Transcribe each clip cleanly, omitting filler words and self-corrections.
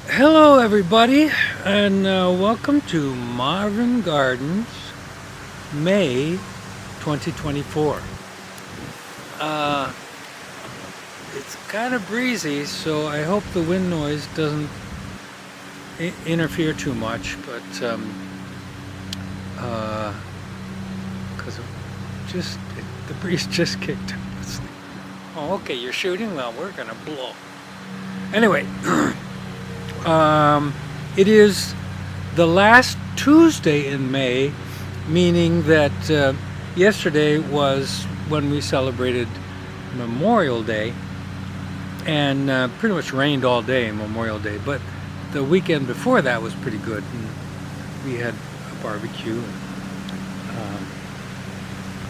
Hello, everybody, and welcome to Marvin Gardens, May 2024. Uh, it's kind of breezy, so I hope the wind noise doesn't interfere too much, but because the breeze just kicked up. Oh, okay, you're shooting? Well, we're gonna blow. Anyway, it is the last Tuesday in May, meaning that yesterday was when we celebrated Memorial Day, and pretty much rained all day Memorial Day, but the weekend before that was pretty good, and we had a barbecue and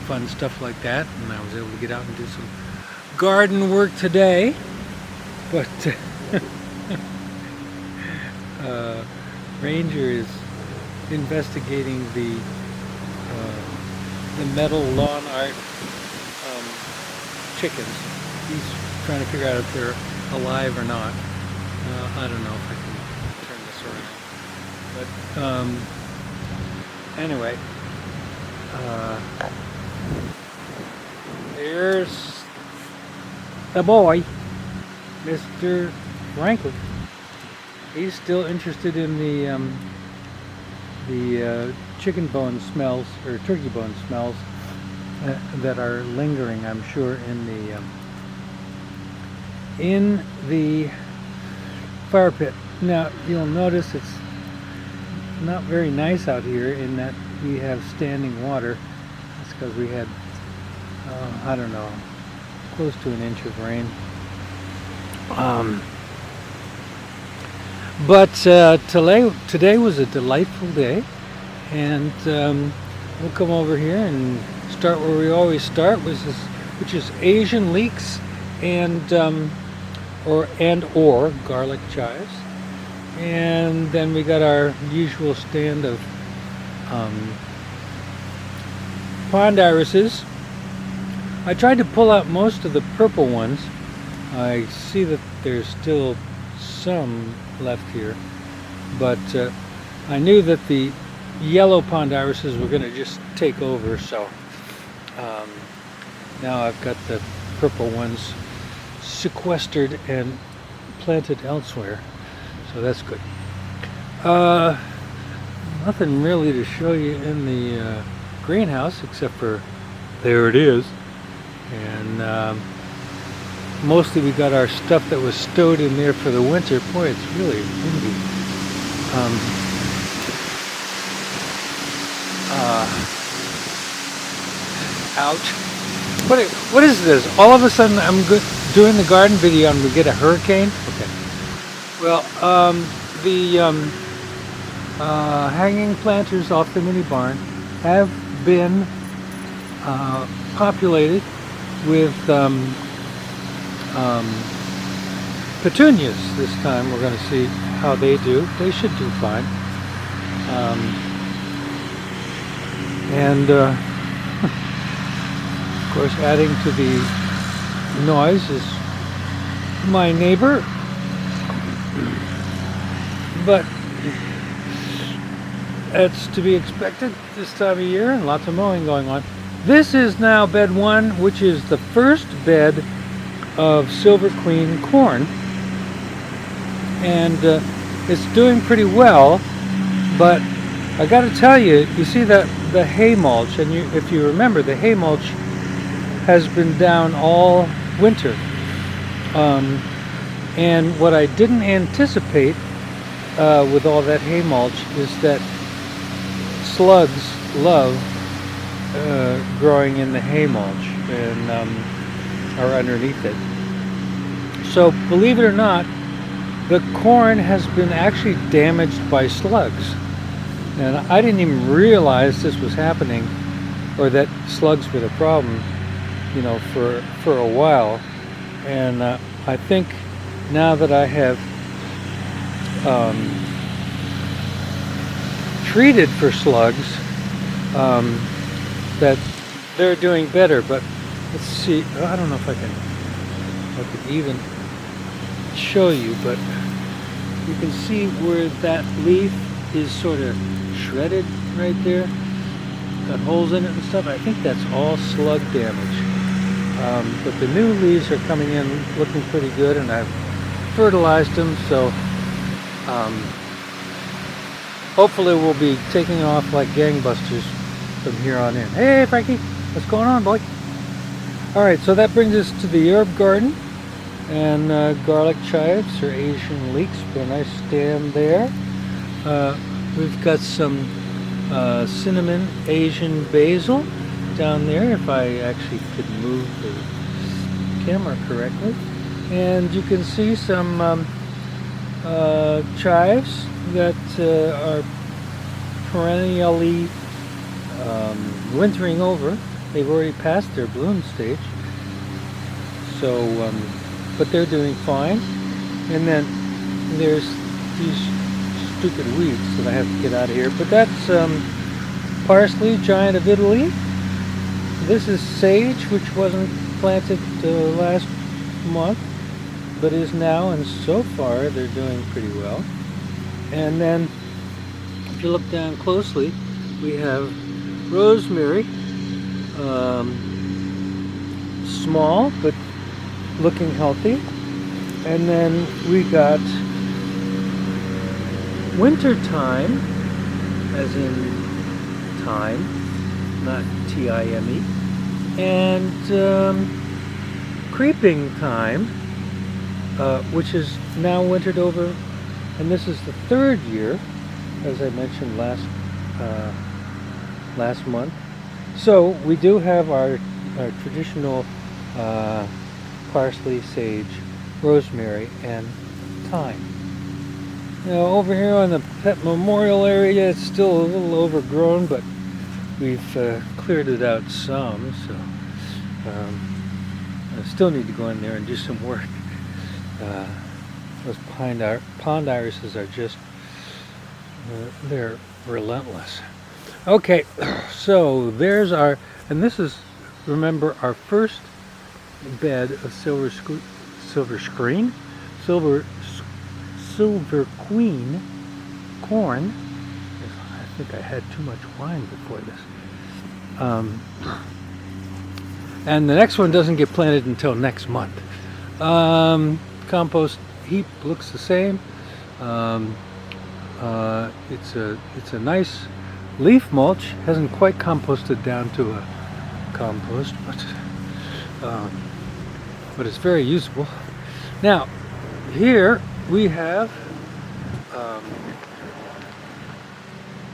fun stuff like that, and I was able to get out and do some garden work today, but Ranger is investigating the metal lawn art chickens. He's trying to figure out if they're alive or not. I don't know if I can turn this around. But anyway, there's the boy, Mr. Franklin. He's still interested in the chicken bone smells or turkey bone smells that are lingering, I'm sure, in the fire pit. Now you'll notice it's not very nice out here in that we have standing water. That's because we had I don't know, close to an inch of rain. But today was a delightful day, and we'll come over here and start where we always start, which is Asian leeks and or garlic chives, and then we got our usual stand of pond irises. I tried to pull out most of the purple ones. I see that there's still some left here, but I knew that the yellow pond irises were going to just take over, so now I've got the purple ones sequestered and planted elsewhere, so that's good. Nothing really to show you in the greenhouse except for there it is, and mostly we got our stuff that was stowed in there for the winter. Boy, it's really windy. Ouch. What is this? All of a sudden I'm doing the garden video and we get a hurricane? Okay. Well, the hanging planters off the mini barn have been populated with petunias this time. We're going to see how they do. They should do fine. And of course, adding to the noise is my neighbor, but that's to be expected this time of year, and lots of mowing going on. This is now bed 1, which is the first bed of Silver Queen corn, and it's doing pretty well, but I got to tell you, you see that the hay mulch, and if you remember, the hay mulch has been down all winter, and what I didn't anticipate with all that hay mulch is that slugs love growing in the hay mulch and are underneath it. So believe it or not, the corn has been actually damaged by slugs, and I didn't even realize this was happening, or that slugs were the problem, you know, for a while. And I think now that I have treated for slugs, that they're doing better. But let's see, I don't know if I can even show you, but you can see where that leaf is sort of shredded right there. Got holes in it and stuff. I think that's all slug damage. But the new leaves are coming in looking pretty good, and I've fertilized them, so hopefully we'll be taking off like gangbusters from here on in. Hey Frankie, what's going on, boy? Alright, so that brings us to the herb garden, and garlic chives or Asian leeks, put a nice stem there. We've got some cinnamon Asian basil down there, if I actually could move the camera correctly. And you can see some chives that are perennially wintering over. They've already passed their bloom stage, so but they're doing fine. And then there's these stupid weeds that I have to get out of here, but that's parsley, giant of Italy. This is sage, which wasn't planted last month but is now, and so far they're doing pretty well. And then if you look down closely, we have rosemary, small but looking healthy. And then we got winter thyme, as in time, not T-I-M-E, and creeping thyme, which is now wintered over, and this is the third year, as I mentioned last month. So we do have our traditional parsley, sage, rosemary, and thyme. Now over here on the pet memorial area, it's still a little overgrown, but we've cleared it out some, so I still need to go in there and do some work. Those pond irises are just, they're relentless. Okay, so there's our, and this is, remember, our first bed of silver queen corn. I think I had too much wine before this. And the next one doesn't get planted until next month. Compost heap looks the same. It's a nice leaf mulch. Hasn't quite composted down to a compost, but it's very usable. Now here we have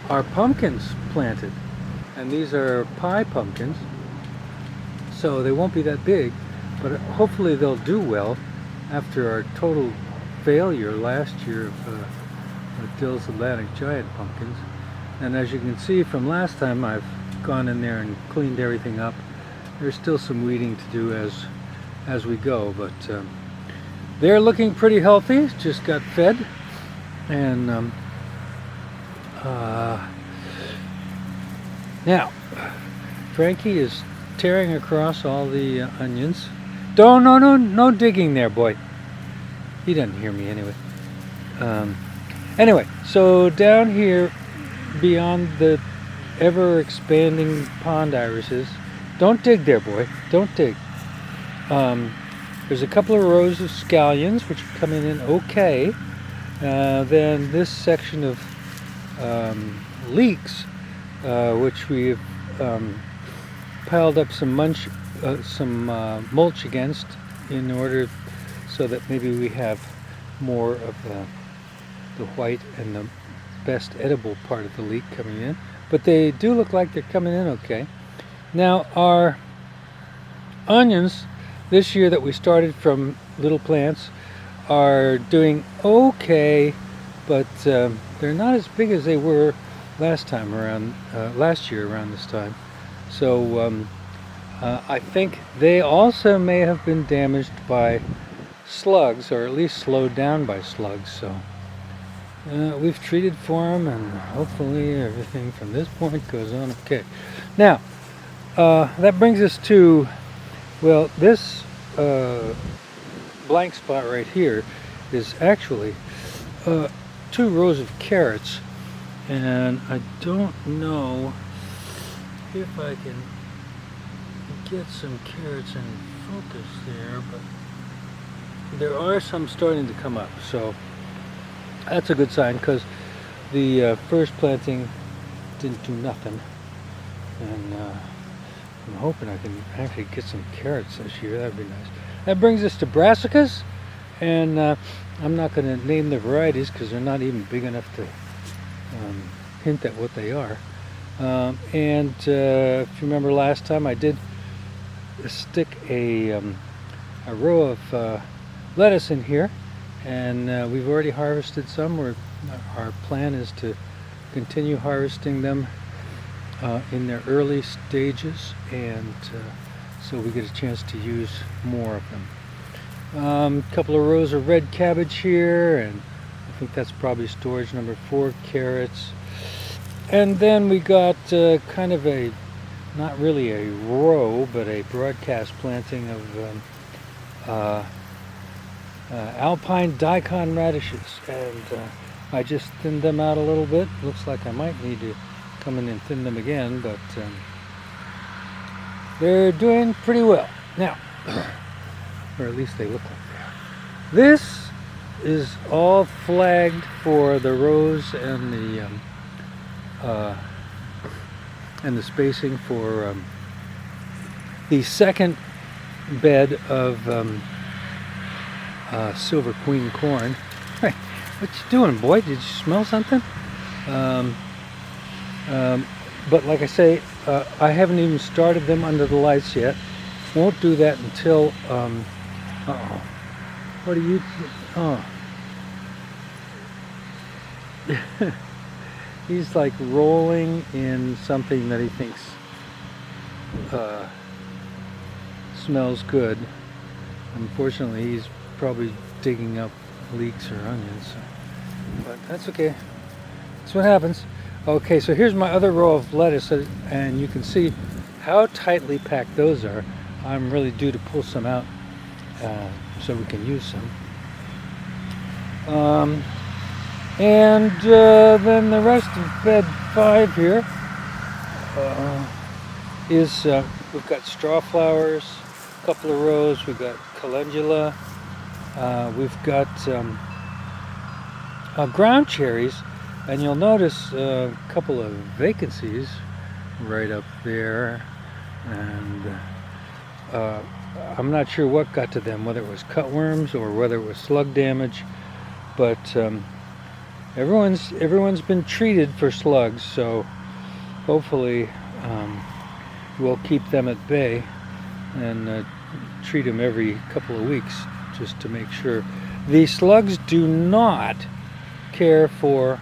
our pumpkins planted, and these are pie pumpkins, so they won't be that big, but hopefully they'll do well after our total failure last year of Dill's Atlantic Giant pumpkins. And as you can see from last time, I've gone in there and cleaned everything up. There's still some weeding to do as we go, but they're looking pretty healthy. Just got fed, and now Frankie is tearing across all the onions. No digging there, boy. He doesn't hear me anyway. Anyway, so down here, beyond the ever-expanding pond irises, don't dig there, boy. Don't dig. There's a couple of rows of scallions, which are coming in okay. Then this section of leeks, which we've piled up some mulch against, in order so that maybe we have more of the white and the best edible part of the leek coming in. But they do look like they're coming in okay. Now our onions this year that we started from little plants are doing okay, but they're not as big as they were last year around this time. So I think they also may have been damaged by slugs, or at least slowed down by slugs. So we've treated for them, and hopefully everything from this point goes on okay. Now that brings us to, well, this blank spot right here is actually 2 rows of carrots, and I don't know if I can get some carrots in focus there, but there are some starting to come up, so that's a good sign, because the first planting didn't do nothing, and I'm hoping I can actually get some carrots this year. That'd be nice. That brings us to brassicas, and I'm not going to name the varieties because they're not even big enough to hint at what they are. And if you remember last time, I did stick a row of lettuce in here, and we've already harvested some. Our plan is to continue harvesting them in their early stages, and so we get a chance to use more of them. A couple of rows of red cabbage here, and I think that's probably storage number 4, carrots. And then we got kind of not really a row, but a broadcast planting of alpine daikon radishes, and I just thinned them out a little bit. Looks like I might need to come in and thin them again, but they're doing pretty well now, or at least they look like they are. This is all flagged for the rows and the spacing for the second bed of Silver Queen corn. Hey, what you doing, boy? Did you smell something? But like I say, I haven't even started them under the lights yet. Won't do that until uh-oh. What are you? Oh. He's like rolling in something that he thinks smells good. Unfortunately, he's probably digging up leeks or onions, but that's okay. That's what happens. Okay, so here's my other row of lettuce, and you can see how tightly packed those are. I'm really due to pull some out so we can use some. And then the rest of bed 5 here is we've got straw flowers, a couple of rows, we've got calendula, we've got ground cherries, and you'll notice a couple of vacancies right up there, and I'm not sure what got to them, whether it was cutworms or whether it was slug damage, but everyone's been treated for slugs, so hopefully we'll keep them at bay and treat them every couple of weeks just to make sure. The slugs do not care for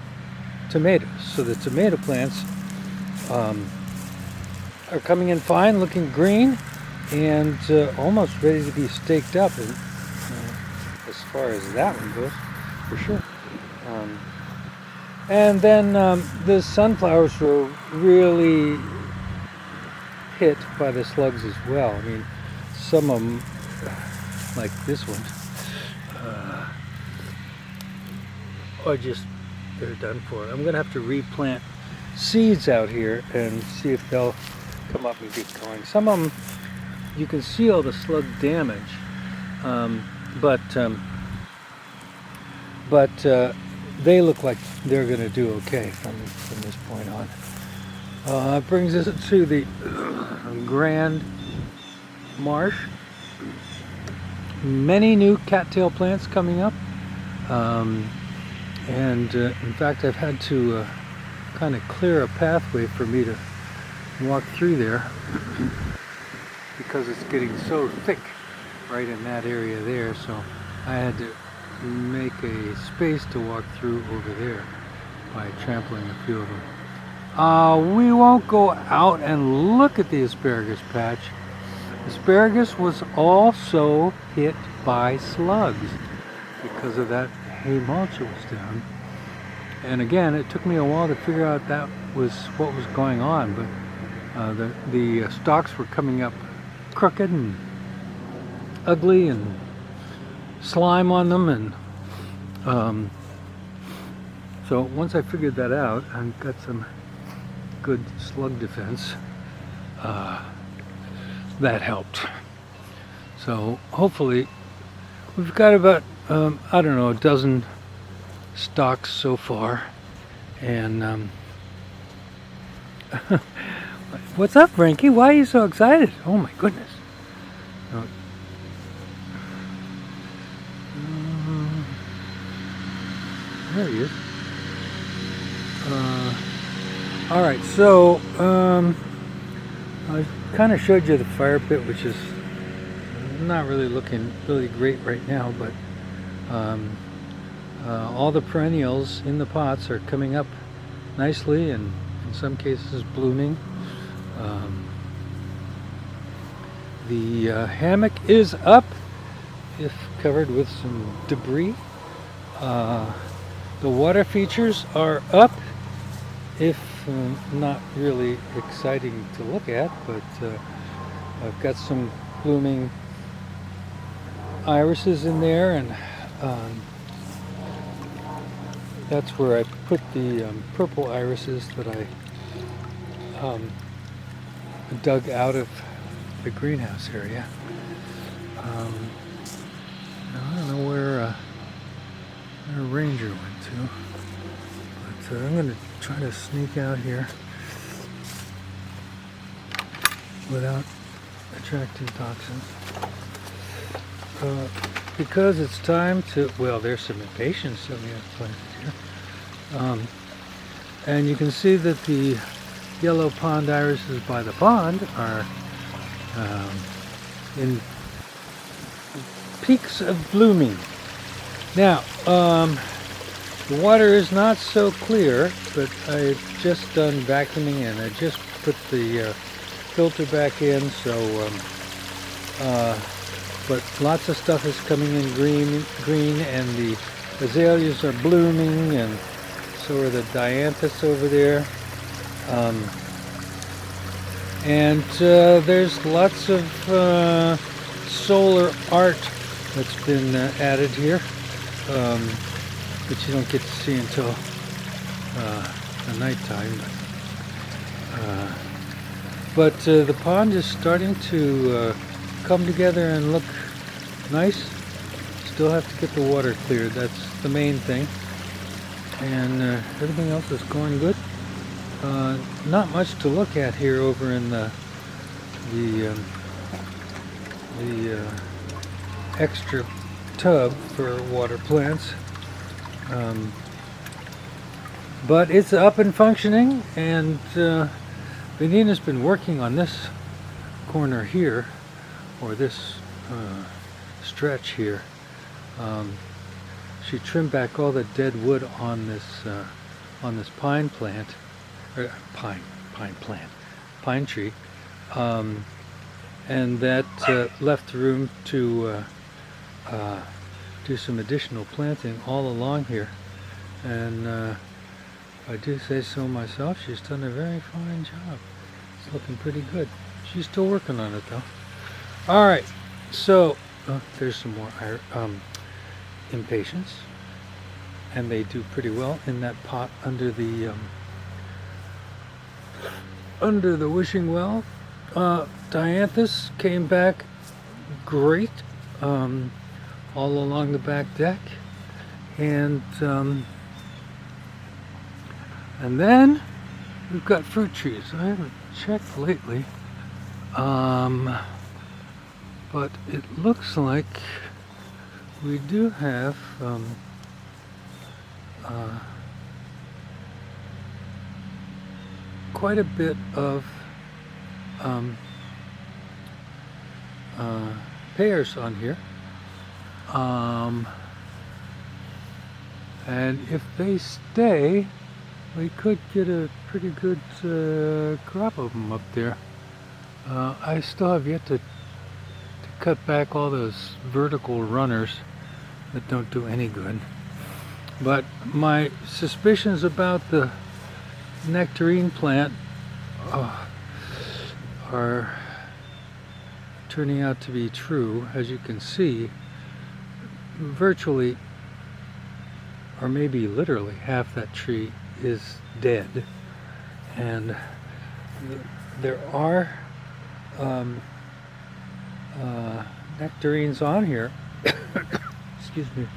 tomatoes, so the tomato plants are coming in fine, looking green, and almost ready to be staked up, and, as far as that one goes, for sure. And then the sunflowers were really hit by the slugs as well. I mean, some of them, like this one, are just, they're done for. I'm going to have to replant seeds out here and see if they'll come up and get going. Some of them, you can see all the slug damage, but they look like they're going to do okay from this point on. It brings us to the Grand Marsh. Many new cattail plants coming up, and in fact I've had to kind of clear a pathway for me to walk through there because it's getting so thick right in that area there, so I had to make a space to walk through over there by trampling a few of them. We won't go out and look at the asparagus patch. Asparagus was also hit by slugs because of that hay mulch that was down. And again, it took me a while to figure out that was what was going on, but the stalks were coming up crooked and ugly and slime on them, and So once I figured that out and got some good slug defense, that helped. So hopefully we've got about I don't know, a dozen stocks so far. And what's up, Frankie? Why are you so excited? Oh my goodness. There he is. All right, so I kind of showed you the fire pit, which is not really looking really great right now, but all the perennials in the pots are coming up nicely, and in some cases blooming. The hammock is up, if covered with some debris. The water features are up, if not really exciting to look at, but I've got some blooming irises in there, and that's where I put the purple irises that I dug out of the greenhouse area. I don't know where Ranger went to, but I'm going to try to sneak out here without attracting toxins, because it's time to, well, there's some impatiens that we have planted here, and you can see that the yellow pond irises by the pond are in peaks of blooming. Now, the water is not so clear, but I've just done vacuuming, and I just put the filter back in, so but lots of stuff is coming in green, and the azaleas are blooming, and so are the dianthus over there. And there's lots of solar art that's been added here, which you don't get to see until the nighttime. But the pond is starting to come together and look nice. Still have to get the water cleared, that's the main thing. And everything else is going good. Not much to look at here over in the extra tub for water plants, but it's up and functioning, and Benina's been working on this corner here, or this stretch here. She trimmed back all the dead wood on this pine plant, or pine tree, and that left room to do some additional planting all along here. And if I do say so myself, she's done a very fine job. It's looking pretty good. She's still working on it though. All right, so there's some more impatiens, and they do pretty well in that pot under the wishing well. Dianthus came back great all along the back deck, and then we've got fruit trees. I haven't checked lately, but it looks like we do have quite a bit of pears on here, and if they stay, we could get a pretty good crop of them up there. I still have yet to cut back all those vertical runners that don't do any good, but my suspicions about the nectarine plant are turning out to be true. As you can see, virtually or maybe literally half that tree is dead. And there are nectarines on here. Excuse me.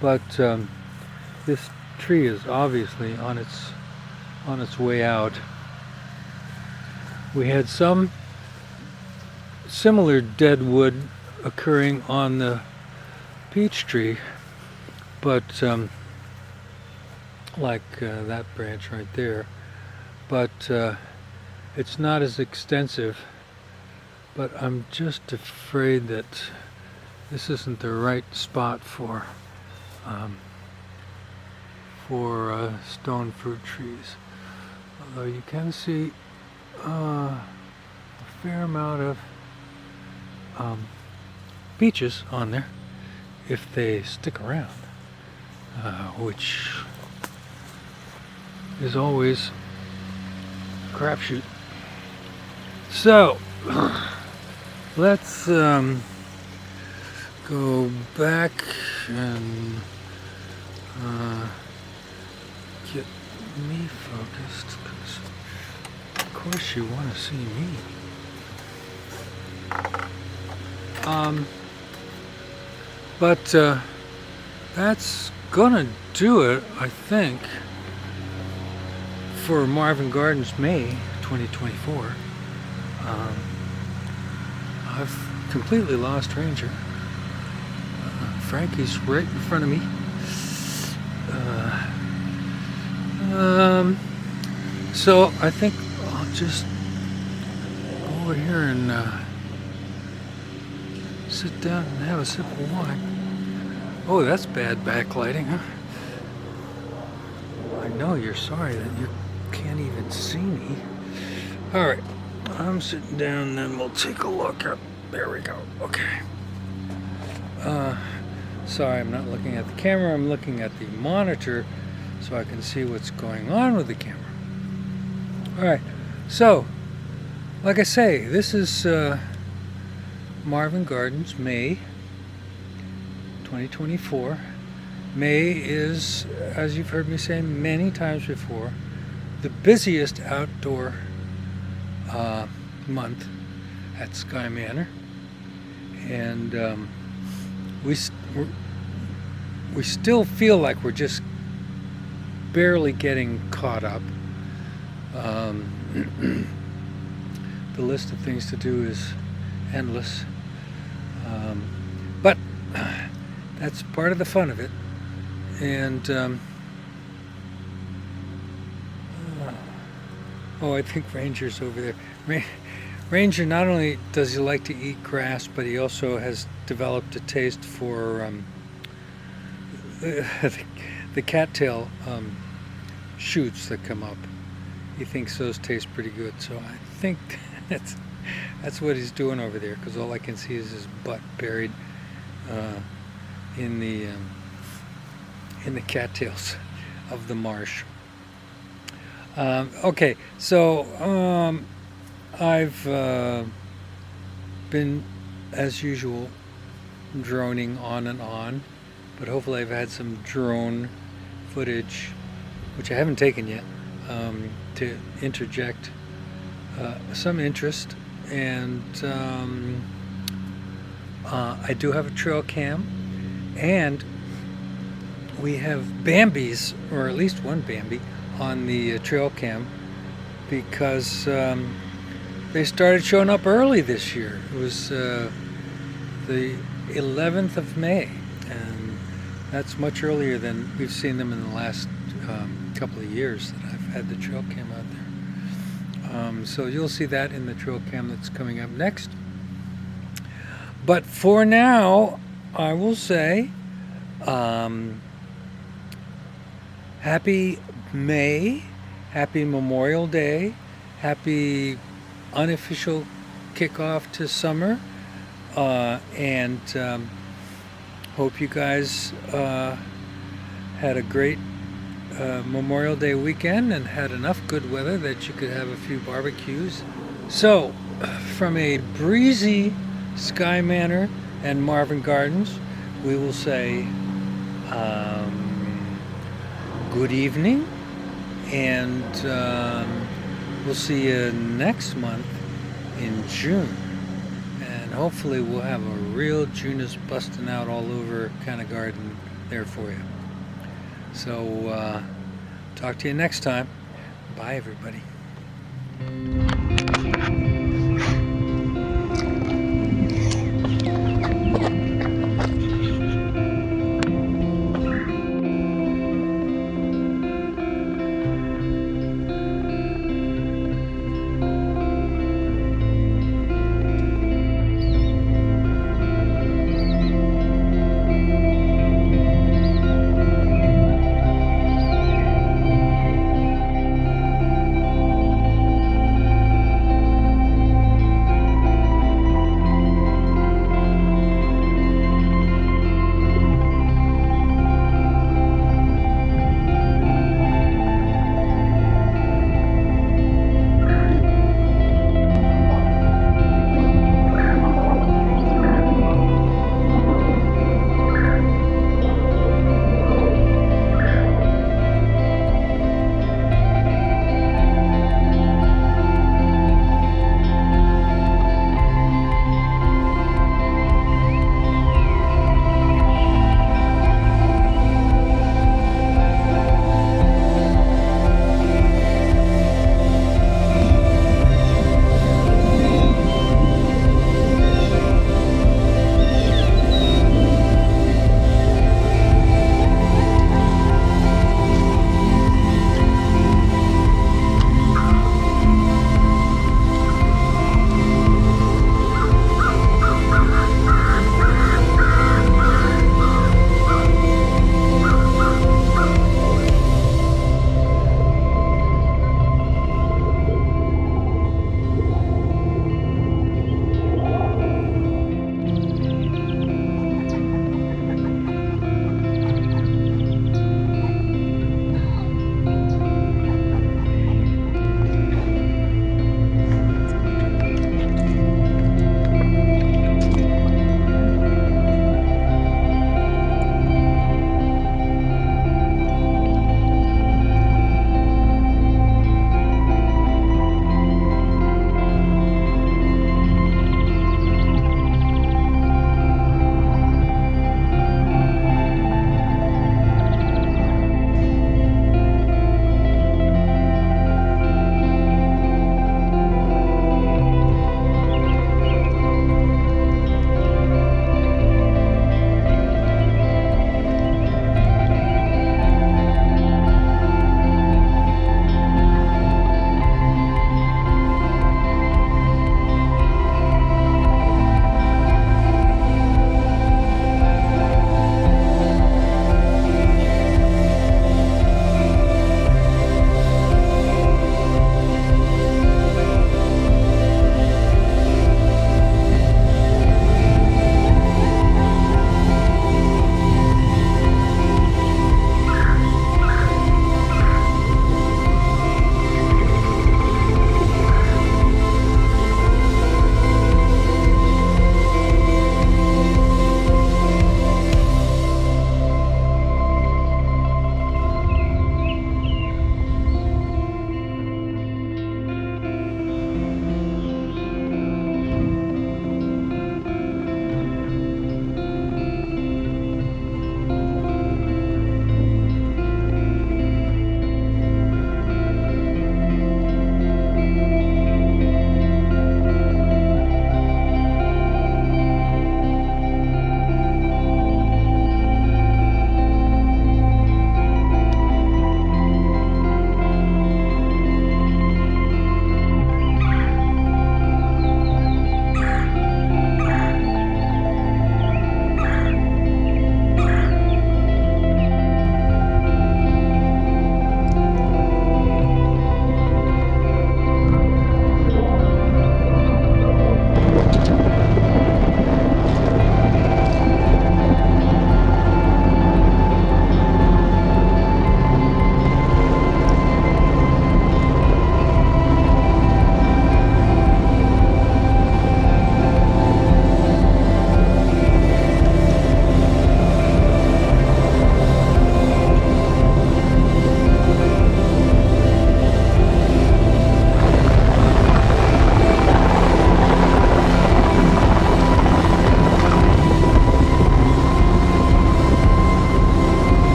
But this tree is obviously on its way out. We had some similar dead wood occurring on the peach tree, but like that branch right there, but it's not as extensive. But I'm just afraid that this isn't the right spot for stone fruit trees. Although you can see a fair amount of peaches on there if they stick around, which is always a crapshoot. So let's go back and get me focused, because of course you want to see me. But that's gonna do it, I think, for Marvin Gardens May 2024. I've completely lost Ranger. Frankie's right in front of me. So I think I'll just go over here and sit down and have a sip of wine. Oh, that's bad backlighting, huh? I know you're sorry that you can't even see me. All right, I'm sitting down, and then we'll take a look at. There we go. Okay. Sorry, I'm not looking at the camera. I'm looking at the monitor, so I can see what's going on with the camera. All right. So, like I say, this is Marvin Gardens, May 2024. May is, as you've heard me say many times before, the busiest outdoor month at Sky Manor, and we still feel like we're just barely getting caught up. The list of things to do is endless, but that's part of the fun of it. And oh, I think Ranger's over there. Ranger, not only does he like to eat grass, but he also has developed a taste for the cattail shoots that come up. He thinks those taste pretty good, so I think that's what he's doing over there, because all I can see is his butt buried in the cattails of the marsh. Okay, so I've been, as usual, droning on and on, but hopefully I've had some drone footage, which I haven't taken yet, to interject some interest. And I do have a trail cam, and we have Bambis, or at least one Bambi, on the trail cam, because they started showing up early this year. It was the 11th of May, and that's much earlier than we've seen them in the last couple of years that I've had the trail cam out there. So you'll see that in the trail cam that's coming up next. But for now, I will say happy May, happy Memorial Day, happy unofficial kickoff to summer, and hope you guys had a great Memorial Day weekend and had enough good weather that you could have a few barbecues. So, from a breezy Sky Manor and Marvin Gardens, we will say Good evening, and we'll see you next month in June. And hopefully we'll have a real June is busting out all over kind of garden there for you. So talk to you next time. Bye, everybody.